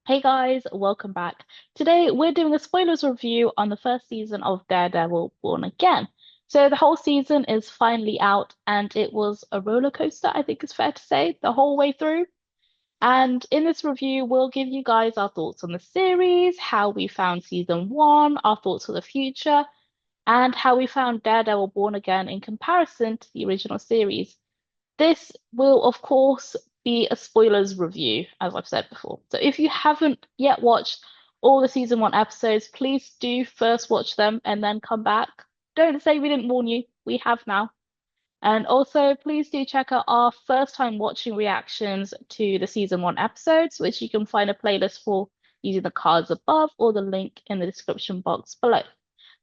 Hey guys, welcome back. Today we're doing a spoilers review on the first season of Daredevil Born Again. So the whole season is finally out and it was a roller coaster, I think it's fair to say, the whole way through. And in this review, we'll give you guys our thoughts on the series, how we found season one, our thoughts for the future, and how we found Daredevil Born Again in comparison to the original series. This will, of course, be a spoilers review, as I've said before. So if you haven't yet watched all the season one episodes, please do first watch them and then come back. Don't say we didn't warn you. We have now. And also, please do check out our first time watching reactions to the season one episodes, which you can find a playlist for using the cards above or the link in the description box below.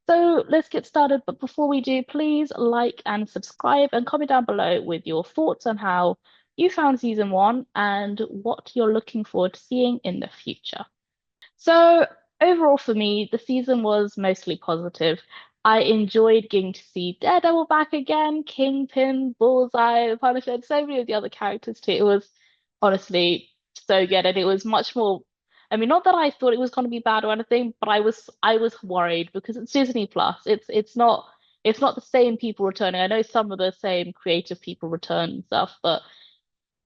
So let's get started. But before we do, please like and subscribe and comment down below with your thoughts on how you found season one and what you're looking forward to seeing in the future. So overall for me, the season was mostly positive. I enjoyed getting to see Daredevil back again, Kingpin, Bullseye, the Punisher, and so many of the other characters too. It was honestly so good, and it was much more. I mean, not that I thought it was going to be bad or anything, but I was worried because it's Disney Plus. It's not the same people returning. I know some of the same creative people return and stuff, but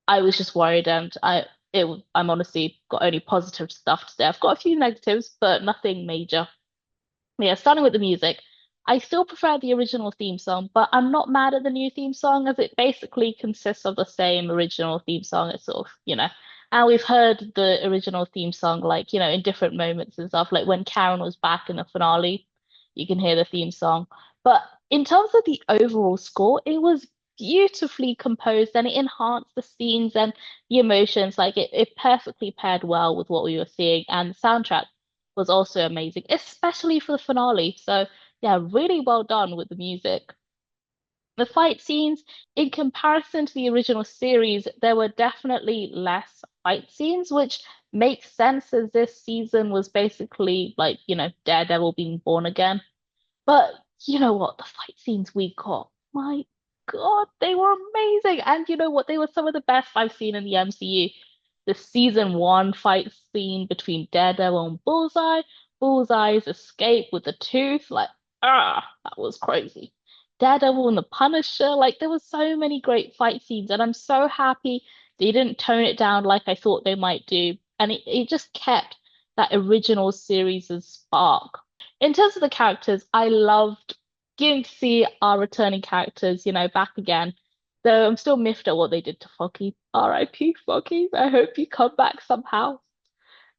I was just worried, and I'm honestly got only positive stuff to say. I've got a few negatives, but nothing major. Yeah, starting with the music, I still prefer the original theme song, but I'm not mad at the new theme song as it basically consists of the same original theme song. It's sort of, and we've heard the original theme song like, in different moments and stuff. Like when Karen was back in the finale, you can hear the theme song. But in terms of the overall score, it was beautifully composed and it enhanced the scenes and the emotions. Like it perfectly paired well with what we were seeing, and the soundtrack was also amazing, especially for the finale. So, yeah, really well done with the music. The fight scenes, in comparison to the original series, there were definitely less fight scenes, which makes sense as this season was basically like, Daredevil being born again. But you know what? The fight scenes we got, my God, they were amazing. And you know what? They were some of the best I've seen in the MCU. The season one fight scene between Daredevil and Bullseye, Bullseye's escape with the tooth, like, that was crazy. Daredevil and the Punisher, like, there were so many great fight scenes, and I'm so happy they didn't tone it down like I thought they might do. And it just kept that original series' spark. In terms of the characters, I loved getting to see our returning characters, back again. Though I'm still miffed at what they did to Foggy. R.I.P. Foggy. I hope you come back somehow.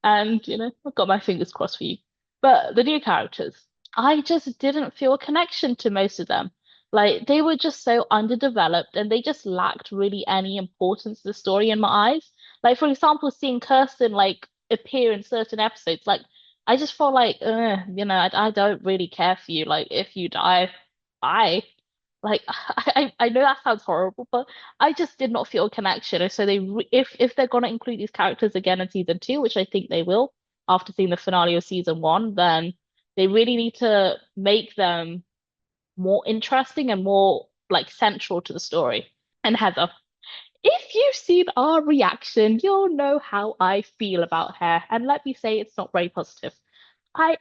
And, I've got my fingers crossed for you. But the new characters, I just didn't feel a connection to most of them. Like, they were just so underdeveloped and they just lacked really any importance to the story in my eyes. Like, for example, seeing Kirsten, like, appear in certain episodes, like, I just felt like, I don't really care for you. Like, if you die, bye. Like, I know that sounds horrible, but I just did not feel a connection. And so if they're gonna include these characters again in season two, which I think they will, after seeing the finale of season one, then they really need to make them more interesting and more like central to the story. And Heather, if you've seen our reaction, you'll know how I feel about her. And let me say it's not very positive. I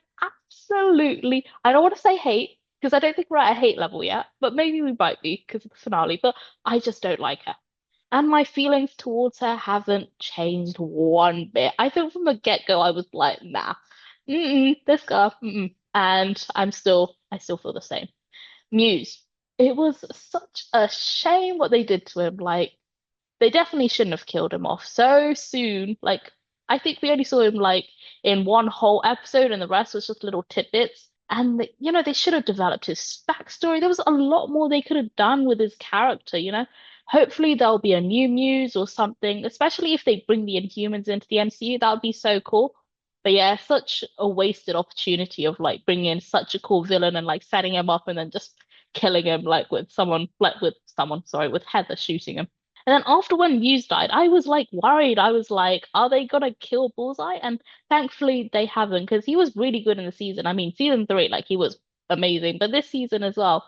I don't want to say hate because I don't think we're at a hate level yet, but maybe we might be because of the finale, but I just don't like her. And my feelings towards her haven't changed one bit. I think from the get-go I was like, nah, this girl, and I still feel the same. Muse, it was such a shame what they did to him. Like, they definitely shouldn't have killed him off so soon. Like, I think we only saw him like in one whole episode, and the rest was just little tidbits. And they should have developed his backstory. There was a lot more they could have done with his character. Hopefully there'll be a new Muse or something, especially if they bring the Inhumans into the MCU. That would be so cool. But yeah, such a wasted opportunity of like bringing in such a cool villain and like setting him up and then just killing him with Heather shooting him. And then after when Muse died, I was like worried. I was like, are they gonna kill Bullseye? And thankfully they haven't, because he was really good in the season. I mean, season three, like he was amazing. But this season as well,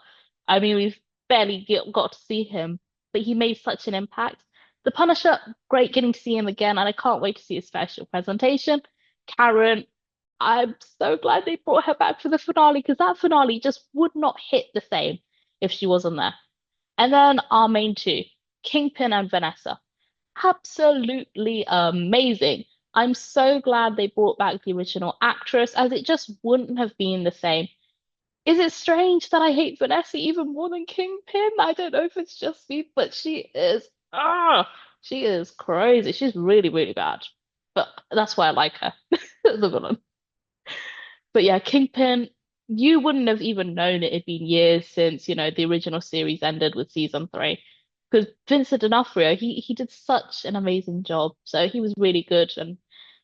I mean, we've barely got to see him, but he made such an impact. The Punisher, great getting to see him again, and I can't wait to see his special presentation. Karen, I'm so glad they brought her back for the finale because that finale just would not hit the same if she wasn't there. And then our main two, Kingpin and Vanessa. Absolutely amazing. I'm so glad they brought back the original actress, as it just wouldn't have been the same. Is it strange that I hate Vanessa even more than Kingpin? I don't know if it's just me, but she is crazy. She's really, really bad. But that's why I like her, the villain. But yeah, Kingpin, you wouldn't have even known it had been years since, the original series ended with season three. Because Vincent D'Onofrio, he did such an amazing job. So he was really good, and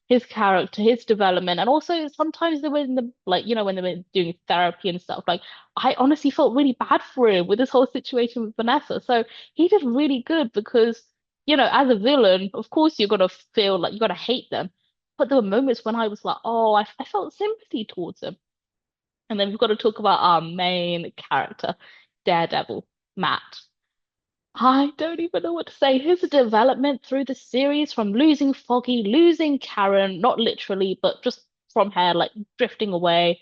his character, his development, and also sometimes they were in the like, when they were doing therapy and stuff, like I honestly felt really bad for him with this whole situation with Vanessa. So he did really good because, as a villain, of course you're gonna feel like you gotta hate them. But there were moments when I was like, oh, I felt sympathy towards him. And then we've got to talk about our main character, Daredevil, Matt. I don't even know what to say. His development through the series from losing Foggy, losing Karen, not literally, but just from her, like drifting away,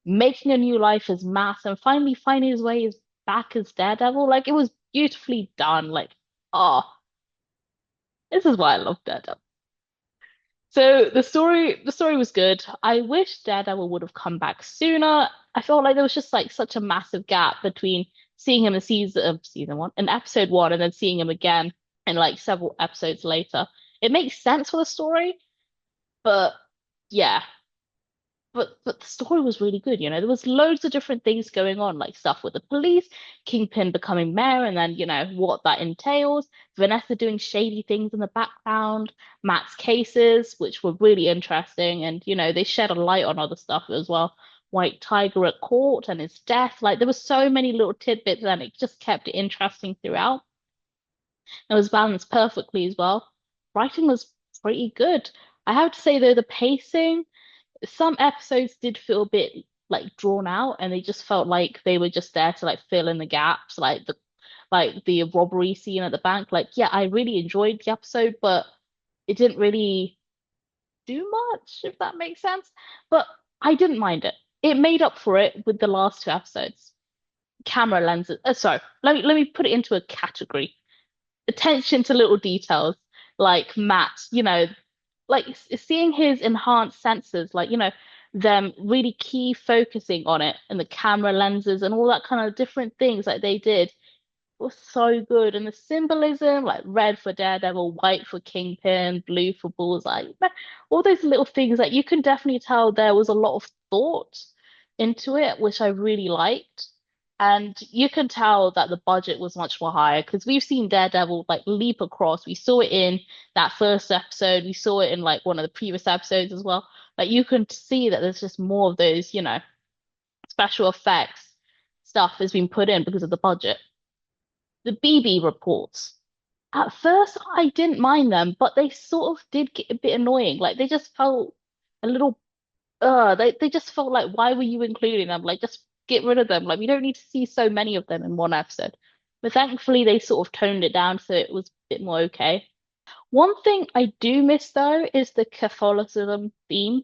making a new life as Matt, and finally finding his way back as Daredevil. Like it was beautifully done. Like, oh, this is why I love Daredevil. So the story was good. I wish Daredevil would have come back sooner. I felt like there was just like such a massive gap between seeing him in season one, in episode one, and then seeing him again in like several episodes later. It makes sense for the story, but yeah, but the story was really good, There was loads of different things going on, like stuff with the police, Kingpin becoming mayor, and then, what that entails, Vanessa doing shady things in the background, Matt's cases, which were really interesting, and, they shed a light on other stuff as well. White Tiger at court and his death. Like there were so many little tidbits and it just kept it interesting throughout. It was balanced perfectly as well. Writing was pretty good. I have to say though, the pacing some episodes did feel a bit like drawn out and they just felt like they were just there to like fill in the gaps like the robbery scene at the bank. Like yeah, I really enjoyed the episode, but it didn't really do much, if that makes sense. But I didn't mind it. It made up for it with the last two episodes. Camera lenses, sorry, let me put it into a category. Attention to little details like Matt, like seeing his enhanced sensors, like, them really key focusing on it and the camera lenses and all that kind of different things like they did was so good. And the symbolism, like red for Daredevil, white for Kingpin, blue for Bullseye, all those little things, like you can definitely tell there was a lot of thought into it, which I really liked. And you can tell that the budget was much more higher because we've seen Daredevil like leap across. We saw it in that first episode. We saw it in like one of the previous episodes as well. Like you can see that there's just more of those, special effects stuff has been put in because of the budget. The BB reports. At first, I didn't mind them, but they sort of did get a bit annoying. Like they just felt a little, they just felt like, why were you including them? Like just get rid of them. Like we don't need to see so many of them in one episode. But thankfully, they sort of toned it down so it was a bit more okay. One thing I do miss though is the Catholicism theme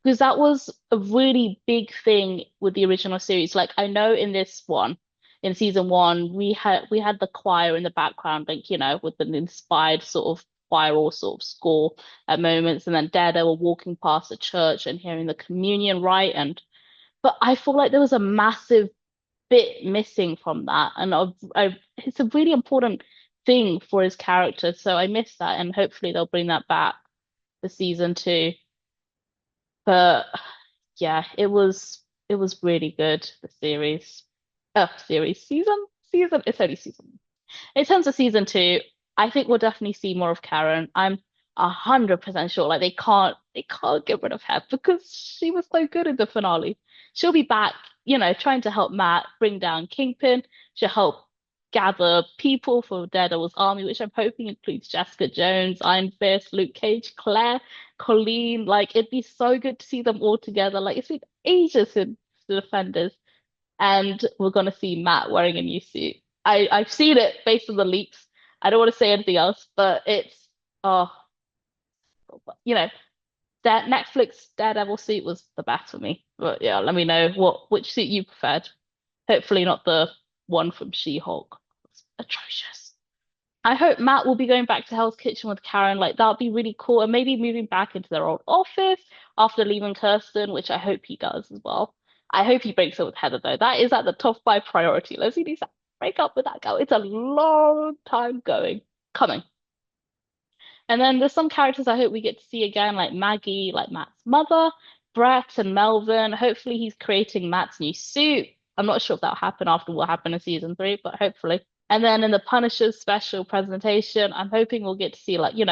because that was a really big thing with the original series. Like I know in this one, in season one, we had the choir in the background, like with an inspired sort of choir or sort of score at moments, and then Daredevil walking past the church and hearing the communion rite, and but I feel like there was a massive bit missing from that, and it's a really important thing for his character, so I miss that, and hopefully they'll bring that back for season two. But yeah, it was really good, the series. Series, season. It's only season. In terms of season two, I think we'll definitely see more of Karen. I'm 100% sure. Like they can't get rid of her because she was so good in the finale. She'll be back, trying to help Matt bring down Kingpin. She'll help gather people for Daredevil's army, which I'm hoping includes Jessica Jones, Iron Fist, Luke Cage, Claire, Colleen. Like it'd be so good to see them all together. Like it's been ages since the Defenders, and we're gonna see Matt wearing a new suit. I've seen it based on the leaks. I don't want to say anything else, but it's oh, you know, that Netflix Daredevil suit was the best for me. But yeah, let me know which suit you preferred. Hopefully not the one from She-Hulk. It's atrocious. I hope Matt will be going back to Hell's Kitchen with Karen. Like that would be really cool. And maybe moving back into their old office after leaving Kirsten, which I hope he does as well. I hope he breaks up with Heather though. That is at the top five priority. Leslie needs to break up with that girl. It's a long time coming. And then there's some characters I hope we get to see again, like Maggie, like Matt's mother, Brett and Melvin. Hopefully he's creating Matt's new suit. I'm not sure if that'll happen after what happened in season three, but hopefully. And then in the Punisher's special presentation, I'm hoping we'll get to see like, we're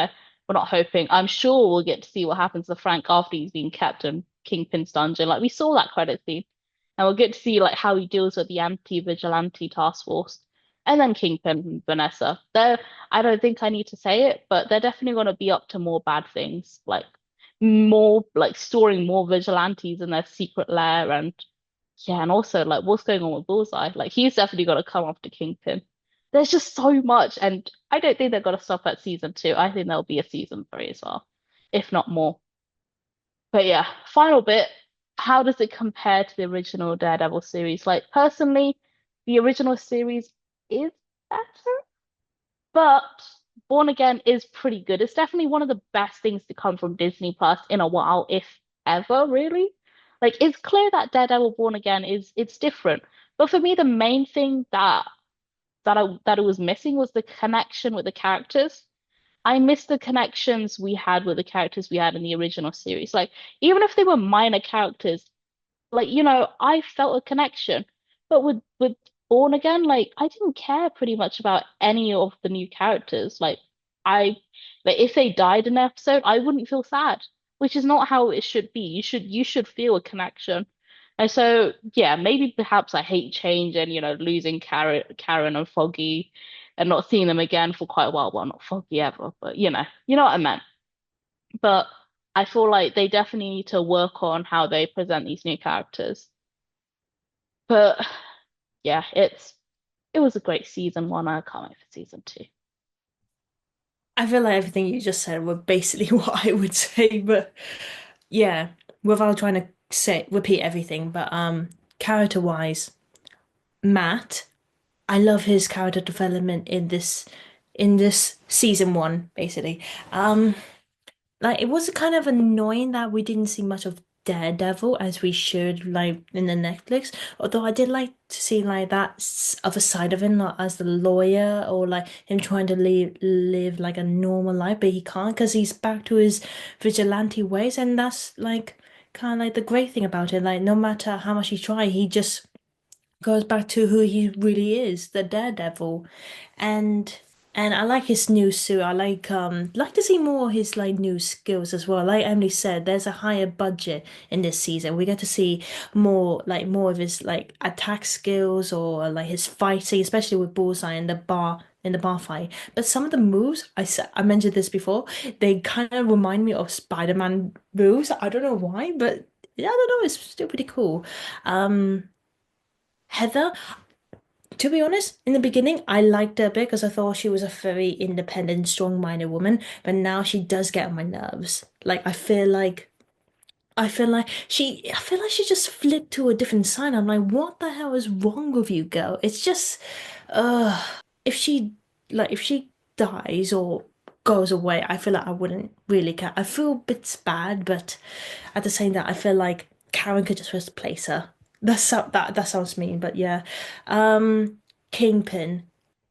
not hoping, I'm sure we'll get to see what happens to Frank after he's been kept in Kingpin's dungeon. Like we saw that credit scene. And we'll get to see like how he deals with the anti-vigilante task force. And then Kingpin and Vanessa. I don't think I need to say it, but they're definitely going to be up to more bad things, like more like storing more vigilantes in their secret lair, and yeah, and also like what's going on with Bullseye. Like he's definitely going to come after Kingpin. There's just so much, and I don't think they're going to stop at season two. I think there'll be a season three as well, if not more. But yeah, final bit. How does it compare to the original Daredevil series? Like personally, the original series is better, but Born Again is pretty good. It's definitely one of the best things to come from Disney Plus in a while, if ever, really. Like it's clear that Daredevil Born Again it's different. But for me, the main thing that it was missing was the connection with the characters. I miss the connections we had with the characters we had in the original series. Like, even if they were minor characters, like, I felt a connection. But with Born Again, like I didn't care pretty much about any of the new characters. I like if they died in an episode, I wouldn't feel sad, which is not how it should be. You should feel a connection. And so yeah, maybe perhaps I hate change and losing Karen and Foggy and not seeing them again for quite a while. Well, not Foggy ever, but you know what I meant. But I feel like they definitely need to work on how they present these new characters. But yeah, it was a great season one. I can't wait for season two. I feel like everything you just said were basically what I would say, but yeah, without trying to say repeat everything, but character wise, Matt, I love his character development in this season one, basically. Um Like it was kind of annoying that we didn't see much of Daredevil as we should like in the Netflix. Although I did like to see like that other side of him, like as the lawyer or like him trying to live like a normal life, but he can't because he's back to his vigilante ways, and that's like kind of like the great thing about it. Like no matter how much he try, he just goes back to who he really is, the Daredevil. And and I like his new suit. I like to see more of his like new skills as well. Like Emily said, there's a higher budget in this season. We get to see more of his like attack skills or like his fighting, especially with Bullseye in the bar fight. But some of the moves, I mentioned this before, they kind of remind me of Spider-Man moves. I don't know why, but yeah, I don't know, it's still pretty cool. Um Heather, to be honest, in the beginning, I liked her a bit because I thought she was a very independent, strong-minded woman. But now she does get on my nerves. Like I feel like she just flipped to a different side. I'm like, what the hell is wrong with you, girl? It's just, uh, if she if she dies or goes away, I feel like I wouldn't really care. I feel a bit bad, but at the same time, I feel like Karen could just replace her. That sounds mean, but yeah. Um, Kingpin.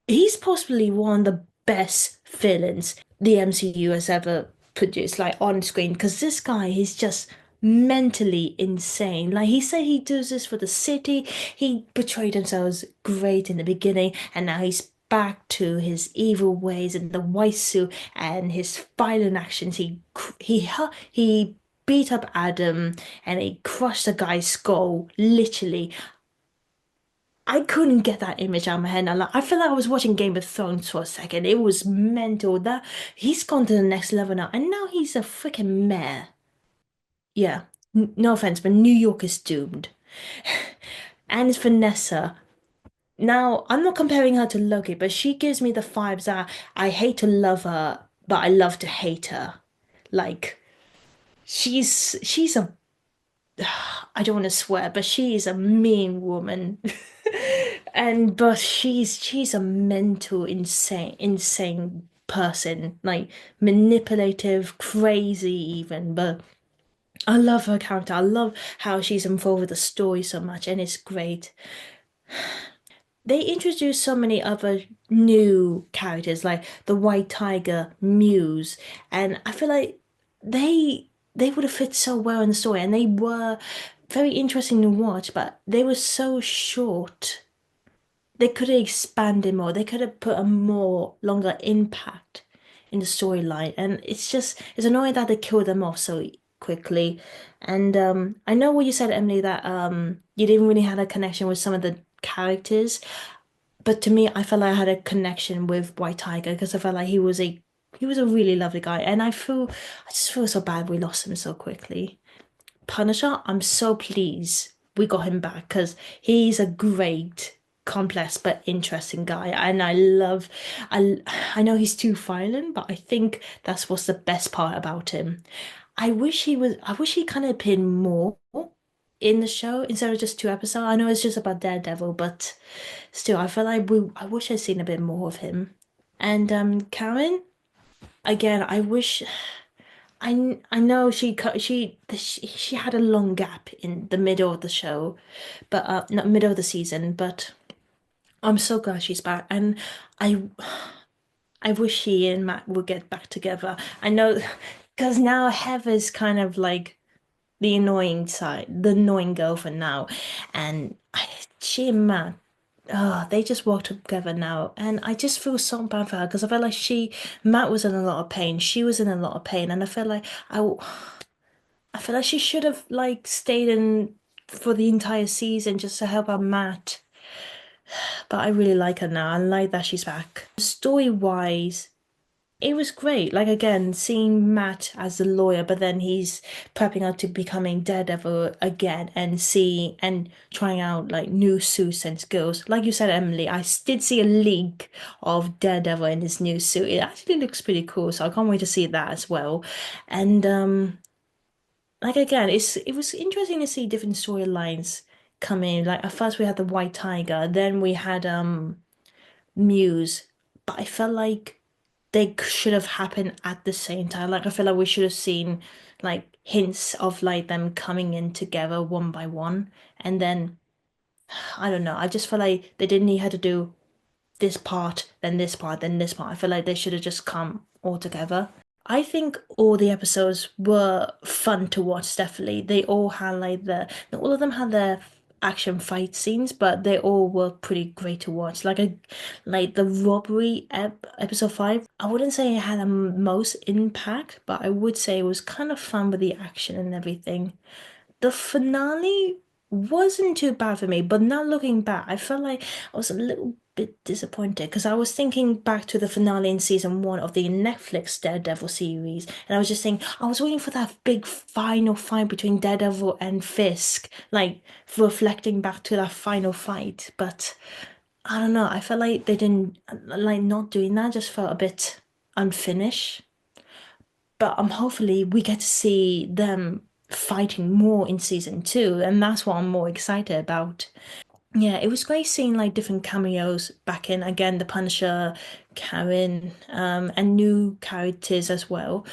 He's possibly one of the best villains the MCU has ever produced, like on screen, because this guy is just mentally insane. Like he said he does this for the city. He portrayed himself as great in the beginning, and now he's back to his evil ways and the white suit and his violent actions. He beat up Adam and he crushed the guy's skull, literally. I couldn't get that image out of my head. I feel like I was watching Game of Thrones for a second. It was mental. That he's gone to the next level now, and now he's a freaking mayor. Yeah, no offense, but New York is doomed. And it's Vanessa. Now, I'm not comparing her to Loki, but she gives me the vibes that I hate to love her, but I love to hate her. Like. she's a I don't want to swear, but she is a mean woman. And but she's a mental insane person, like manipulative, crazy even, but I love her character. I love how she's involved with the story so much, and it's great. They introduced so many other new characters, like the White Tiger, Muse, and I feel like they would have fit so well in the story, and they were very interesting to watch, but they were so short. They could have expanded more. They could have put a more longer impact in the storyline, and it's annoying that they killed them off so quickly. And I know what you said, Emily, that you didn't really have a connection with some of the characters. But to me, I felt like I had a connection with White Tiger because I felt like he was a really lovely guy, and I just feel so bad we lost him so quickly. Punisher, I'm so pleased we got him back because he's a great, complex but interesting guy, and I I know he's too violent, but I think that's what's the best part about him. I wish he kind of appeared more in the show instead of just 2 episodes. I know it's just about Daredevil, but still, I feel like I wish I'd seen a bit more of him. And Karen, again, I know she had a long gap in the middle of the show, but not middle of the season, but I'm so glad she's back, and I I wish she and Matt would get back together. I know because now Heather's kind of like the annoying side, the annoying girlfriend now, and she and Matt. Oh, they just work together now, and I just feel so bad for her because I felt like Matt was in a lot of pain, she was in a lot of pain, and I feel like she should have like stayed in for the entire season just to help out Matt. But I really like her now. I like that she's back. Story wise, it was great. Like again, seeing Matt as the lawyer, but then he's prepping up to becoming Daredevil again and trying out like new suits and skills. Like you said, Emily, did see a leak of Daredevil in his new suit. It actually looks pretty cool, so I can't wait to see that as well. And like again, it was interesting to see different storylines come in. Like at first we had the White Tiger, then we had Muse, but I felt like they should have happened at the same time. Like I feel like we should have seen like hints of like them coming in together one by one, and then I don't know. I just feel like they didn't need her to do this part, then this part, then this part. I feel like they should have just come all together. I think all the episodes were fun to watch, definitely. They all had like not all of them had their action fight scenes, but they all were pretty great to watch. Like the robbery episode 5, I wouldn't say it had the most impact, but I would say it was kind of fun with the action and everything. The finale wasn't too bad for me, but now looking back, I felt like I was a little bit disappointed because I was thinking back to the finale in season 1 of the Netflix Daredevil series, and I was just saying I was waiting for that big final fight between Daredevil and Fisk, like reflecting back to that final fight. But I don't know, I felt like they didn't like not doing that, just felt a bit unfinished. But hopefully we get to see them fighting more in season 2, and that's what I'm more excited about. Yeah, it was great seeing like different cameos back in again, the Punisher, Karen, and new characters as well.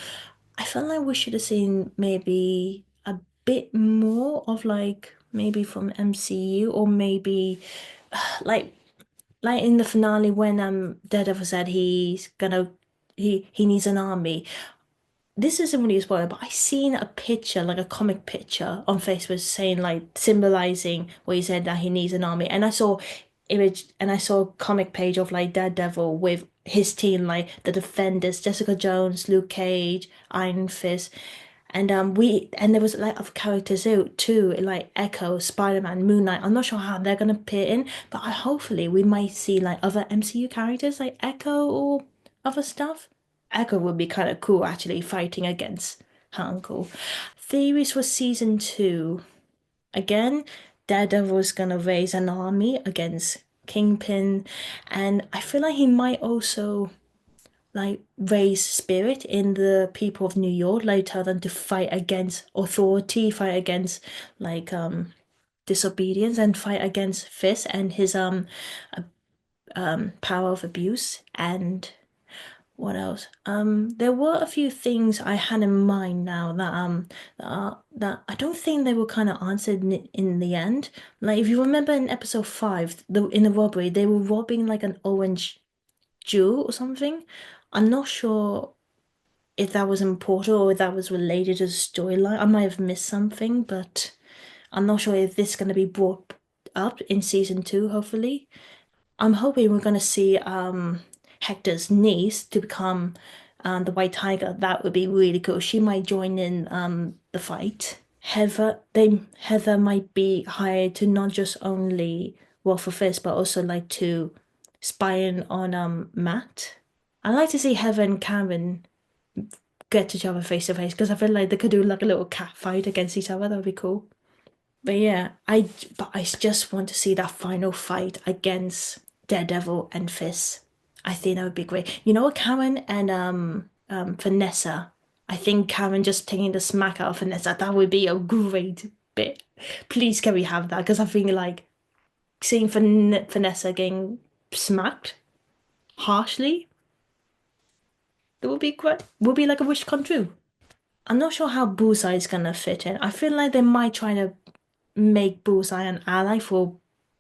I felt like we should have seen maybe a bit more of like maybe from MCU or maybe like like in the finale when Daredevil said he needs an army. This isn't really a spoiler, but I seen a picture, like a comic picture on Facebook saying like symbolizing where he said that he needs an army. And I saw a comic page of like Daredevil with his team, like the Defenders, Jessica Jones, Luke Cage, Iron Fist. And there was like other characters too, like Echo, Spider-Man, Moon Knight. I'm not sure how they're gonna fit in, but hopefully we might see like other MCU characters like Echo or other stuff. Echo would be kind of cool actually fighting against her uncle. Theories for season 2. Again, Daredevil's gonna raise an army against Kingpin, and I feel like he might also like raise spirit in the people of New York, like tell them to fight against authority, fight against like disobedience, and fight against Fisk and his power of abuse. And what else? There were a few things I had in mind now that I don't think they were kind of answered in the end. Like if you remember in episode 5, in the robbery, they were robbing like an orange jewel or something. I'm not sure if that was important or if that was related to the storyline. I might have missed something, but I'm not sure if this is going to be brought up in season 2, hopefully. I'm hoping we're going to see Hector's niece to become the White Tiger. That would be really cool. She might join in the fight. Heather might be hired to not just only work for Fist, but also like to spy in on Matt. I'd like to see Heather and Karen get each other face to face because I feel like they could do like a little cat fight against each other. That would be cool. But yeah, I just want to see that final fight against Daredevil and Fist. I think that would be great. You know what, Karen and Vanessa. I think Karen just taking the smack out of Vanessa. That would be a great bit. Please can we have that? Because I think like seeing Vanessa getting smacked harshly, that would be great. Would be like a wish come true. I'm not sure how Bullseye is gonna fit in. I feel like they might try to make Bullseye an ally for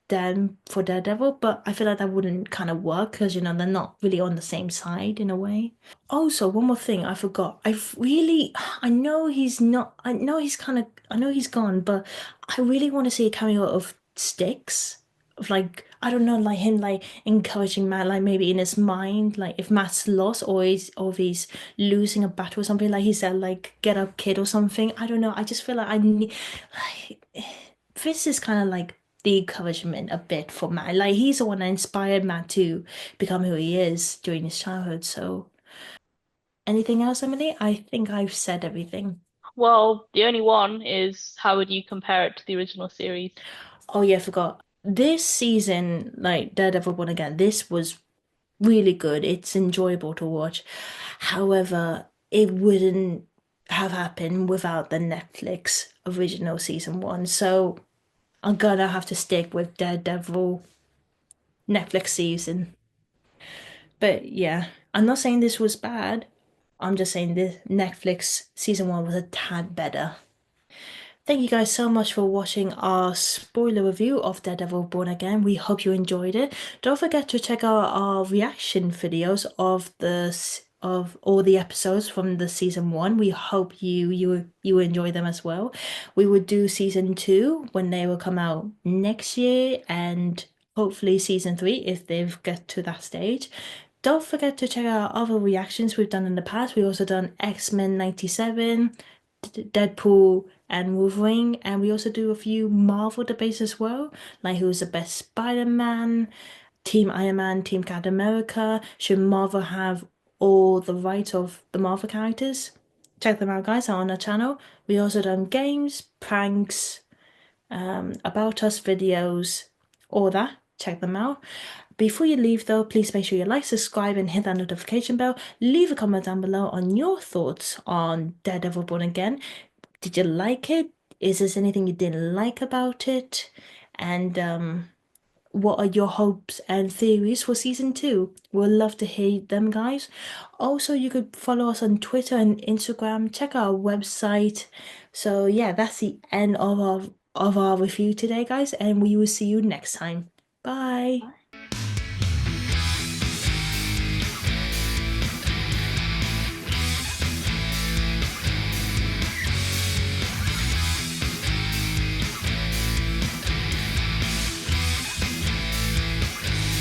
them for Daredevil, but I feel like that wouldn't kind of work because they're not really on the same side in a way. Also, one more thing I forgot. I know he's not. I know he's kind of. I know he's gone, but I really want to see a cameo of Sticks. Of like I don't know, like him like encouraging Matt, like maybe in his mind, like if Matt's lost or if he's losing a battle or something, like he said, like get up, kid, or something. I don't know. I just feel like I need like this is kind of like the encouragement a bit for Matt. Like he's the one that inspired Matt to become who he is during his childhood. So anything else, Emily? I think I've said everything. Well, the only one is how would you compare it to the original series? Oh yeah, I forgot. This season, like Daredevil Born Again, this was really good. It's enjoyable to watch. However, it wouldn't have happened without the Netflix original season 1. So I'm gonna have to stick with Daredevil Netflix season. But yeah, I'm not saying this was bad. I'm just saying this Netflix season 1 was a tad better. Thank you guys so much for watching our spoiler review of Daredevil Born Again. We hope you enjoyed it. Don't forget to check out our reaction videos of all the episodes from the season 1. We hope you enjoy them as well. We will do season 2 when they will come out next year, and hopefully season 3 if they've got to that stage. Don't forget to check out other reactions we've done in the past. We've also done X-Men 97, Deadpool and Wolverine, and we also do a few Marvel debates as well, like who's the best Spider-Man, Team Iron Man, Team Captain America. Should Marvel have all the rights of the Marvel characters? Check them out, guys, on our channel. We also done games, pranks, about us videos, all that. Check them out. Before you leave, though, please make sure you like, subscribe, and hit that notification bell. Leave a comment down below on your thoughts on Daredevil Born Again. Did you like it? Is there anything you didn't like about it? And what are your hopes and theories for season 2? We'd love to hear them, guys. Also, you could follow us on Twitter and Instagram. Check out our website. So yeah, that's the end of our review today, guys, and we will see you next time. Bye.